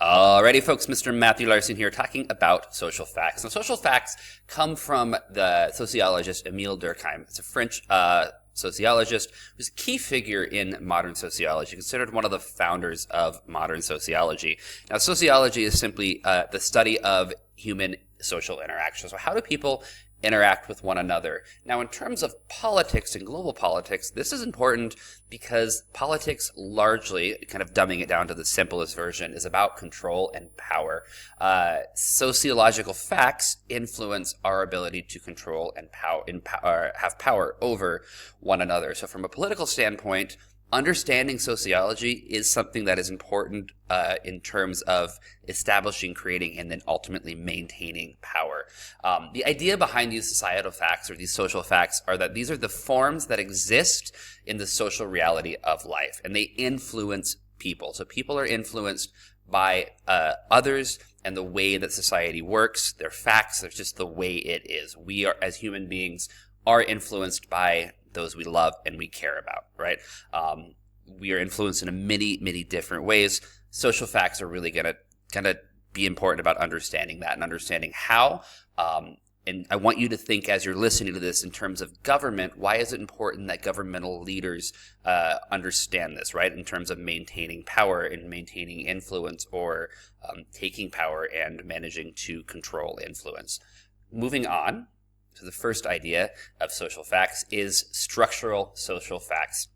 Alrighty, folks, Mr. Matthew Larson here talking about social facts. Now, social facts come from the sociologist Émile Durkheim. It's a French sociologist who's a key figure in modern sociology, considered one of the founders of modern sociology. Now, sociology is simply the study of human social interaction. So how do people interact with one another? Now, in terms of politics and global politics, this is important because politics largely, kind of dumbing it down to the simplest version, is about control and power. Sociological facts influence our ability to control and have power over one another. So from a political standpoint, understanding sociology is something that is important in terms of establishing, creating, and then ultimately maintaining power. The idea behind these societal facts or these social facts are that these are the forms that exist in the social reality of life, and they influence people. So people are influenced by others and the way that society works. They're facts. They're just the way it is. We are, as human beings, are influenced by those we love and we care about, right? We are influenced in many different ways. Social facts are really going to be important about understanding that and understanding how. And I want you to think as you're listening to this in terms of government. Why is it important that governmental leaders understand this, right? In terms of maintaining power and maintaining influence, or taking power and managing to control influence. Moving on. So the first idea of social facts is structural social facts.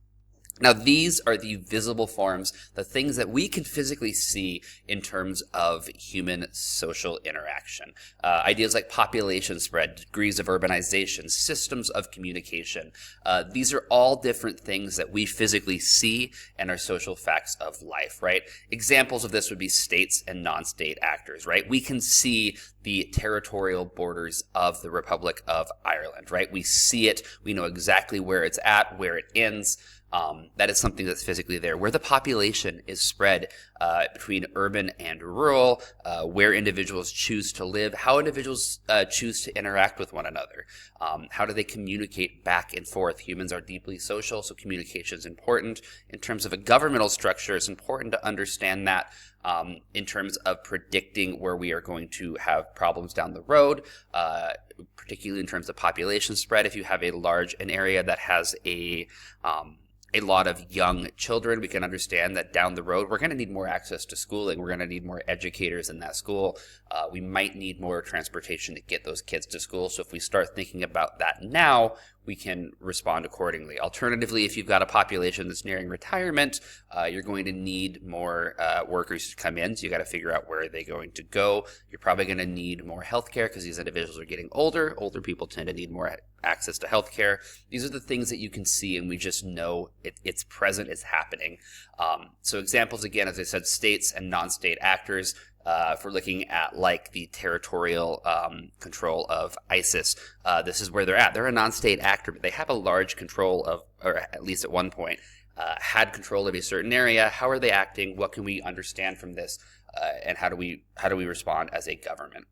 Now, these are the visible forms, the things that we can physically see in terms of human social interaction. Ideas like population spread, degrees of urbanization, systems of communication. These are all different things that we physically see and are social facts of life, right? Examples of this would be states and non-state actors, right? We can see the territorial borders of the Republic of Ireland, right? We see it. We know exactly where it's at, where it ends. That is something that's physically there. Where the population is spread between urban and rural, where individuals choose to live, how individuals choose to interact with one another. How do they communicate back and forth? Humans are deeply social, so communication is important. In terms of a governmental structure, it's important to understand that in terms of predicting where we are going to have problems down the road, particularly in terms of population spread. If you have an area that has a lot of young children, we can understand that down the road we're going to need more access to schooling. We're going to need more educators in that school. We might need more transportation to get those kids to school. So if we start thinking about that now, we can respond accordingly. Alternatively, if you've got a population that's nearing retirement, you're going to need more workers to come in. So you got to figure out where are they going to go. You're probably going to need more healthcare because these individuals are getting older. Older people tend to need more access to healthcare. These are the things that you can see, and we just know it's present, it's happening. So examples, again, as I said, states and non-state actors. If we're looking at like the territorial control of ISIS, this is where they're at. They're a non-state actor, but they have a large control of, or at least at one point, had control of a certain area. How are they acting? What can we understand from this? And how do we respond as a government?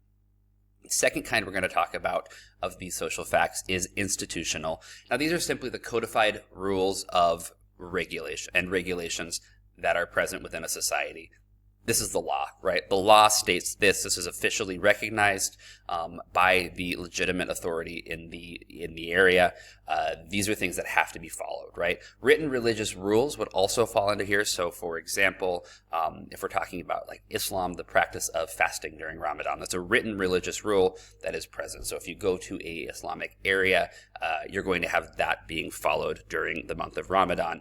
The second kind we're going to talk about of these social facts is institutional. Now, these are simply the codified rules of regulation and regulations that are present within a society. This is the law, right? The law states this. This is officially recognized by the legitimate authority in the area. These are things that have to be followed, right? Written religious rules would also fall into here. So, for example, if we're talking about like Islam, the practice of fasting during Ramadan, that's a written religious rule that is present. So if you go to a Islamic area, you're going to have that being followed during the month of Ramadan.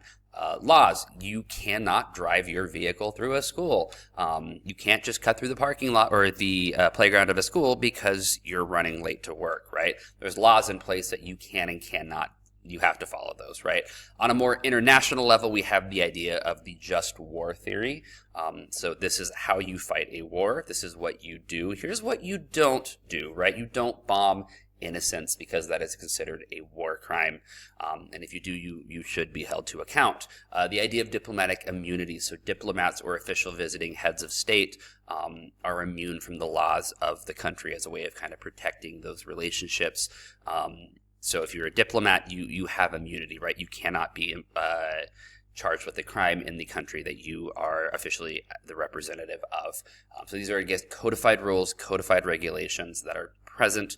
Laws. You cannot drive your vehicle through a school. You can't just cut through the parking lot or the playground of a school because you're running late to work, right? There's laws in place that you can and cannot. You have to follow those, right? On a more international level, we have the idea of the just war theory. So this is how you fight a war. This is what you do. Here's what you don't do, right? You don't bomb innocents because that is considered a war crime. And if you do, you should be held to account. The idea of diplomatic immunity. So diplomats or official visiting heads of state are immune from the laws of the country as a way of kind of protecting those relationships. So if you're a diplomat, you have immunity, right? You cannot be charged with a crime in the country that you are officially the representative of. So these are, I guess, codified rules, codified regulations that are present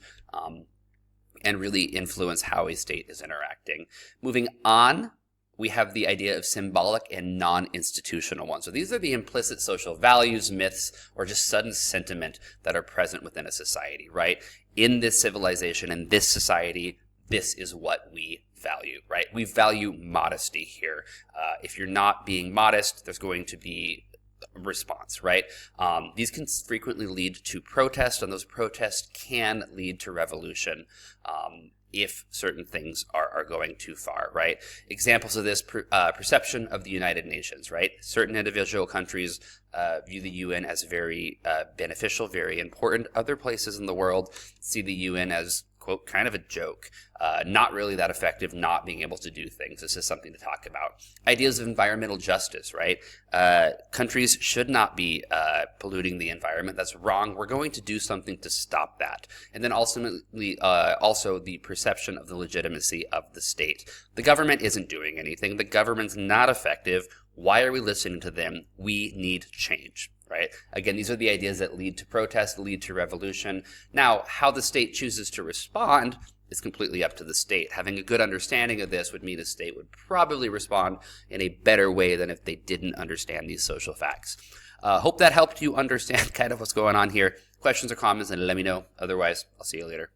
and really influence how a state is interacting. Moving on, we have the idea of symbolic and non-institutional ones. So these are the implicit social values, myths, or just sudden sentiment that are present within a society, right? In this civilization, in this society, this is what we value, right? We value modesty here. If you're not being modest, there's going to be a response, right? These can frequently lead to protest, and those protests can lead to revolution if certain things are going too far, right? Examples of this perception of the United Nations, right? Certain individual countries view the UN as very beneficial, very important. Other places in the world see the UN as, quote, kind of a joke, not really that effective, not being able to do things. This is something to talk about. Ideas of environmental justice, right? Countries should not be polluting the environment. That's wrong. We're going to do something to stop that. And then ultimately, also the perception of the legitimacy of the state. The government isn't doing anything. The government's not effective. Why are we listening to them? We need change. Right? Again, these are the ideas that lead to protest, lead to revolution. Now, how the state chooses to respond is completely up to the state. Having a good understanding of this would mean a state would probably respond in a better way than if they didn't understand these social facts. Hope that helped you understand kind of what's going on here. Questions or comments, and let me know. Otherwise, I'll see you later.